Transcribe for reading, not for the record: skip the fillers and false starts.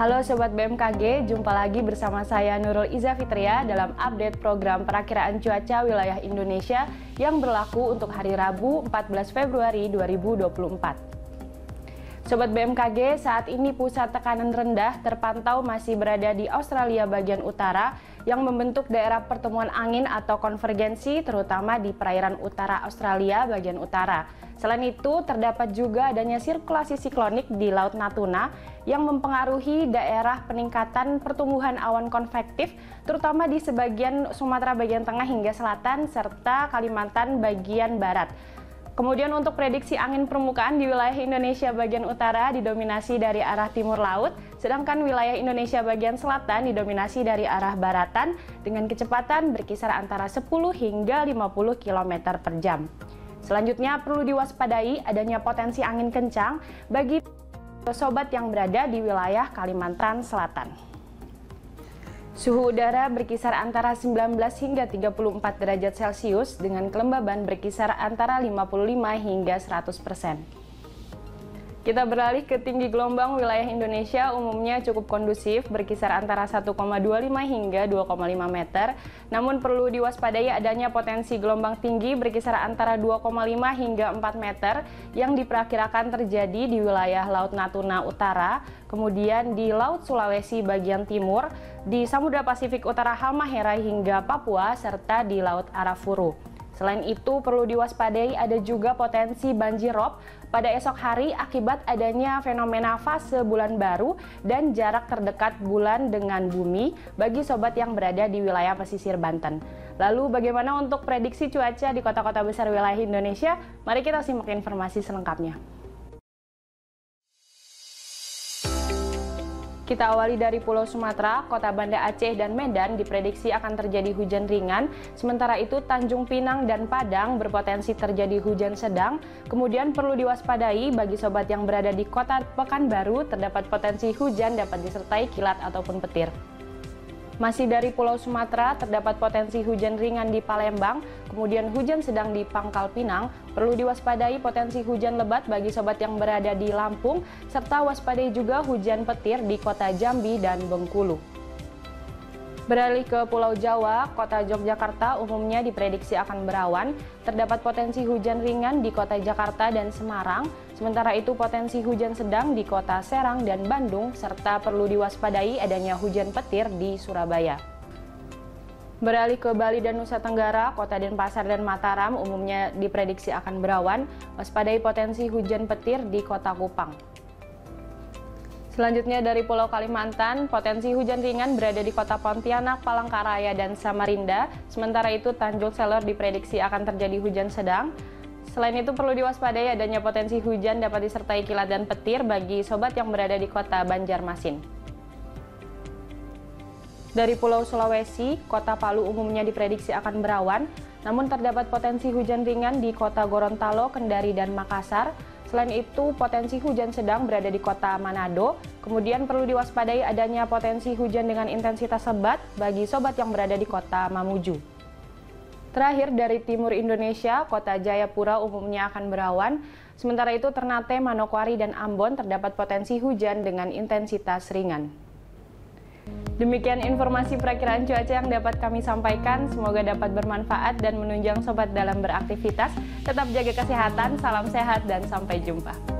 Halo Sobat BMKG, jumpa lagi bersama saya Nurul Iza Fitria dalam update program perakiraan cuaca wilayah Indonesia yang berlaku untuk hari Rabu 14 Februari 2024. Sobat BMKG, saat ini pusat tekanan rendah terpantau masih berada di Australia bagian utara yang membentuk daerah pertemuan angin atau konvergensi terutama di perairan utara Australia bagian utara. Selain itu, terdapat juga adanya sirkulasi siklonik di Laut Natuna yang mempengaruhi daerah peningkatan pertumbuhan awan konvektif terutama di sebagian Sumatera bagian tengah hingga selatan serta Kalimantan bagian barat. Kemudian untuk prediksi angin permukaan di wilayah Indonesia bagian utara didominasi dari arah timur laut, sedangkan wilayah Indonesia bagian selatan didominasi dari arah baratan dengan kecepatan berkisar antara 10 hingga 50 km per jam. Selanjutnya perlu diwaspadai adanya potensi angin kencang bagi sobat yang berada di wilayah Kalimantan Selatan. Suhu udara berkisar antara 19 hingga 34 derajat Celcius dengan kelembaban berkisar antara 55 hingga 100%. Kita beralih ke tinggi gelombang wilayah Indonesia umumnya cukup kondusif berkisar antara 1,25 hingga 2,5 meter. Namun perlu diwaspadai adanya potensi gelombang tinggi berkisar antara 2,5 hingga 4 meter yang diperkirakan terjadi di wilayah Laut Natuna Utara, kemudian di Laut Sulawesi bagian timur, di Samudra Pasifik Utara Halmahera hingga Papua, serta di Laut Arafuru. Selain itu, perlu diwaspadai ada juga potensi banjir rob pada esok hari akibat adanya fenomena fase bulan baru dan jarak terdekat bulan dengan bumi bagi sobat yang berada di wilayah pesisir Banten. Lalu bagaimana untuk prediksi cuaca di kota-kota besar wilayah Indonesia? Mari kita simak informasi selengkapnya. Kita awali dari Pulau Sumatera, Kota Banda Aceh dan Medan diprediksi akan terjadi hujan ringan, sementara itu Tanjung Pinang dan Padang berpotensi terjadi hujan sedang. Kemudian perlu diwaspadai bagi sobat yang berada di Kota Pekanbaru terdapat potensi hujan dapat disertai kilat ataupun petir. Masih dari Pulau Sumatera, terdapat potensi hujan ringan di Palembang, kemudian hujan sedang di Pangkal Pinang. Perlu diwaspadai potensi hujan lebat bagi sobat yang berada di Lampung, serta waspadai juga hujan petir di kota Jambi dan Bengkulu. Beralih ke Pulau Jawa, kota Yogyakarta umumnya diprediksi akan berawan, terdapat potensi hujan ringan di kota Jakarta dan Semarang, sementara itu potensi hujan sedang di kota Serang dan Bandung, serta perlu diwaspadai adanya hujan petir di Surabaya. Beralih ke Bali dan Nusa Tenggara, kota Denpasar dan Mataram umumnya diprediksi akan berawan, waspadai potensi hujan petir di kota Kupang. Selanjutnya dari Pulau Kalimantan, potensi hujan ringan berada di kota Pontianak, Palangkaraya, dan Samarinda. Sementara itu Tanjung Selor diprediksi akan terjadi hujan sedang. Selain itu perlu diwaspadai adanya potensi hujan dapat disertai kilat dan petir bagi sobat yang berada di kota Banjarmasin. Dari Pulau Sulawesi, kota Palu umumnya diprediksi akan berawan, namun terdapat potensi hujan ringan di kota Gorontalo, Kendari, dan Makassar. Selain itu, potensi hujan sedang berada di kota Manado. Kemudian perlu diwaspadai adanya potensi hujan dengan intensitas lebat bagi sobat yang berada di kota Mamuju. Terakhir dari timur Indonesia, kota Jayapura umumnya akan berawan. Sementara itu Ternate, Manokwari, dan Ambon terdapat potensi hujan dengan intensitas ringan. Demikian informasi perakiraan cuaca yang dapat kami sampaikan. Semoga dapat bermanfaat dan menunjang sobat dalam beraktivitas. Tetap jaga kesehatan, salam sehat, dan sampai jumpa.